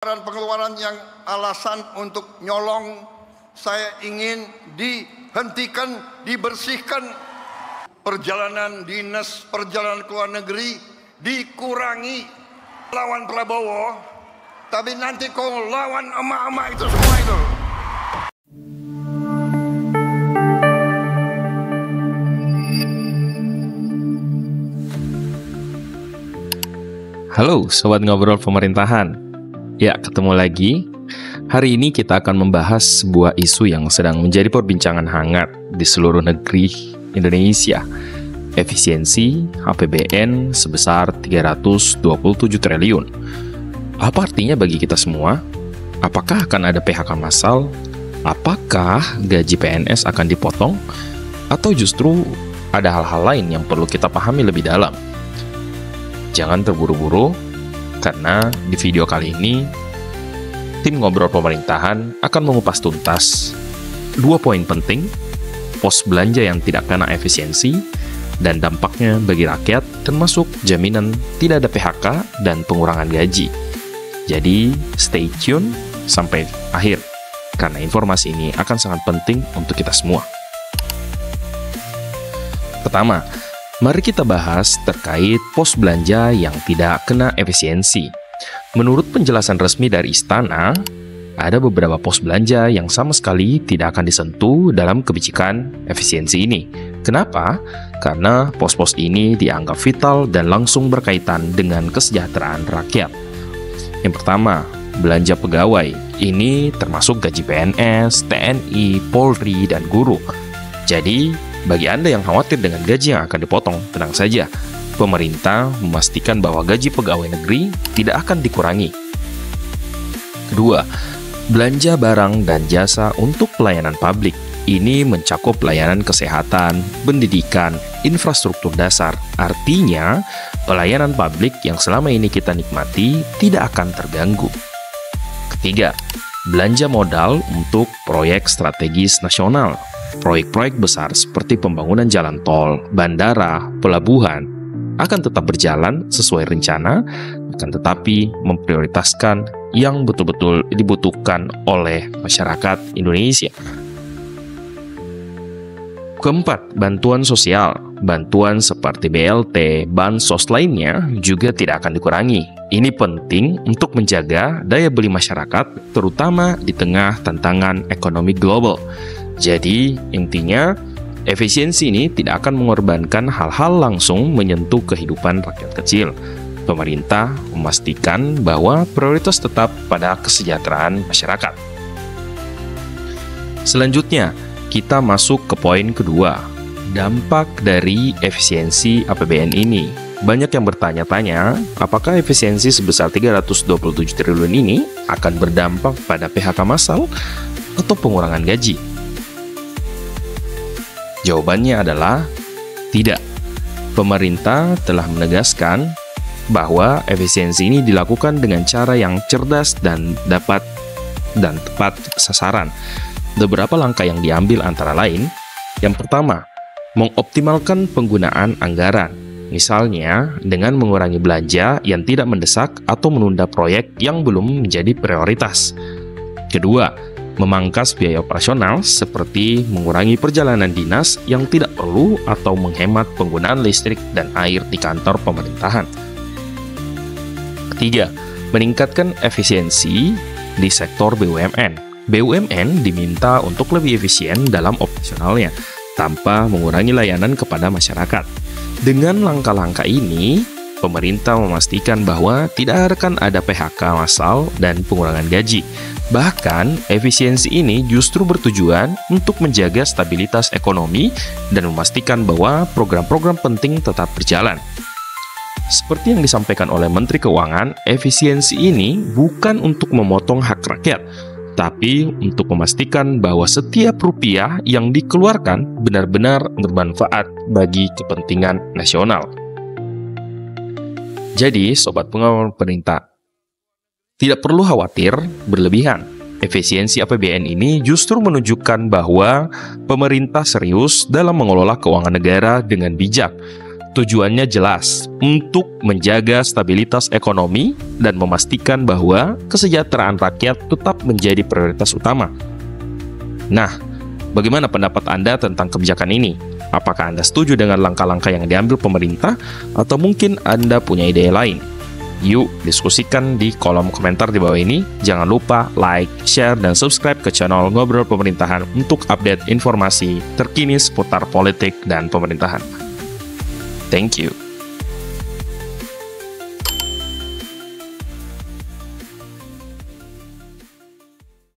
Pengeluaran yang alasan untuk nyolong, saya ingin dihentikan, dibersihkan. Perjalanan dinas, perjalanan ke luar negeri dikurangi. Lawan Prabowo, tapi nanti kau lawan emak-emak itu semua itu. Halo Sobat Ngobrol Pemerintahan. Ya, ketemu lagi. Hari ini kita akan membahas sebuah isu yang sedang menjadi perbincangan hangat di seluruh negeri Indonesia. Efisiensi APBN sebesar 327 triliun. Apa artinya bagi kita semua? Apakah akan ada PHK massal? Apakah gaji PNS akan dipotong? Atau justru ada hal-hal lain yang perlu kita pahami lebih dalam? Jangan terburu-buru, karena di video kali ini, tim Ngobrol Pemerintahan akan mengupas tuntas 2 poin penting, pos belanja yang tidak kena efisiensi, dan dampaknya bagi rakyat, termasuk jaminan tidak ada PHK dan pengurangan gaji. Jadi, stay tune sampai akhir, karena informasi ini akan sangat penting untuk kita semua. Pertama, mari kita bahas terkait pos belanja yang tidak kena efisiensi. Menurut penjelasan resmi dari Istana, ada beberapa pos belanja yang sama sekali tidak akan disentuh dalam kebijakan efisiensi ini. Kenapa? Karena pos-pos ini dianggap vital dan langsung berkaitan dengan kesejahteraan rakyat. Yang pertama, belanja pegawai. Ini termasuk gaji PNS, TNI, Polri, dan guru. Jadi, bagi Anda yang khawatir dengan gaji yang akan dipotong, tenang saja. Pemerintah memastikan bahwa gaji pegawai negeri tidak akan dikurangi. Kedua, belanja barang dan jasa untuk pelayanan publik. Ini mencakup pelayanan kesehatan, pendidikan, infrastruktur dasar. Artinya, pelayanan publik yang selama ini kita nikmati tidak akan terganggu. Ketiga, belanja modal untuk proyek strategis nasional. Proyek-proyek besar seperti pembangunan jalan tol, bandara, pelabuhan akan tetap berjalan sesuai rencana, akan tetapi memprioritaskan yang betul-betul dibutuhkan oleh masyarakat Indonesia. Keempat, bantuan sosial. Bantuan seperti BLT, bansos lainnya juga tidak akan dikurangi. Ini penting untuk menjaga daya beli masyarakat, terutama di tengah tantangan ekonomi global. Jadi, intinya, efisiensi ini tidak akan mengorbankan hal-hal langsung menyentuh kehidupan rakyat kecil. Pemerintah memastikan bahwa prioritas tetap pada kesejahteraan masyarakat. Selanjutnya, kita masuk ke poin kedua, dampak dari efisiensi APBN ini. Banyak yang bertanya-tanya, apakah efisiensi sebesar 327 triliun ini akan berdampak pada PHK massal atau pengurangan gaji? Jawabannya adalah tidak. Pemerintah telah menegaskan bahwa efisiensi ini dilakukan dengan cara yang cerdas dan tepat sasaran. Beberapa langkah yang diambil antara lain, yang pertama, mengoptimalkan penggunaan anggaran. Misalnya, dengan mengurangi belanja yang tidak mendesak atau menunda proyek yang belum menjadi prioritas. Kedua, memangkas biaya operasional seperti mengurangi perjalanan dinas yang tidak perlu atau menghemat penggunaan listrik dan air di kantor pemerintahan. Ketiga, meningkatkan efisiensi di sektor BUMN. BUMN diminta untuk lebih efisien dalam operasionalnya tanpa mengurangi layanan kepada masyarakat. Dengan langkah-langkah ini, pemerintah memastikan bahwa tidak akan ada PHK massal dan pengurangan gaji. Bahkan, efisiensi ini justru bertujuan untuk menjaga stabilitas ekonomi dan memastikan bahwa program-program penting tetap berjalan. Seperti yang disampaikan oleh Menteri Keuangan, efisiensi ini bukan untuk memotong hak rakyat, tapi untuk memastikan bahwa setiap rupiah yang dikeluarkan benar-benar bermanfaat bagi kepentingan nasional. Jadi, Sobat Pengawal Pemerintah, tidak perlu khawatir berlebihan. Efisiensi APBN ini justru menunjukkan bahwa pemerintah serius dalam mengelola keuangan negara dengan bijak. Tujuannya jelas, untuk menjaga stabilitas ekonomi dan memastikan bahwa kesejahteraan rakyat tetap menjadi prioritas utama. Nah, bagaimana pendapat Anda tentang kebijakan ini? Apakah Anda setuju dengan langkah-langkah yang diambil pemerintah, atau mungkin Anda punya ide lain? Yuk, diskusikan di kolom komentar di bawah ini. Jangan lupa like, share, dan subscribe ke channel Ngobrol Pemerintahan untuk update informasi terkini seputar politik dan pemerintahan. Thank you.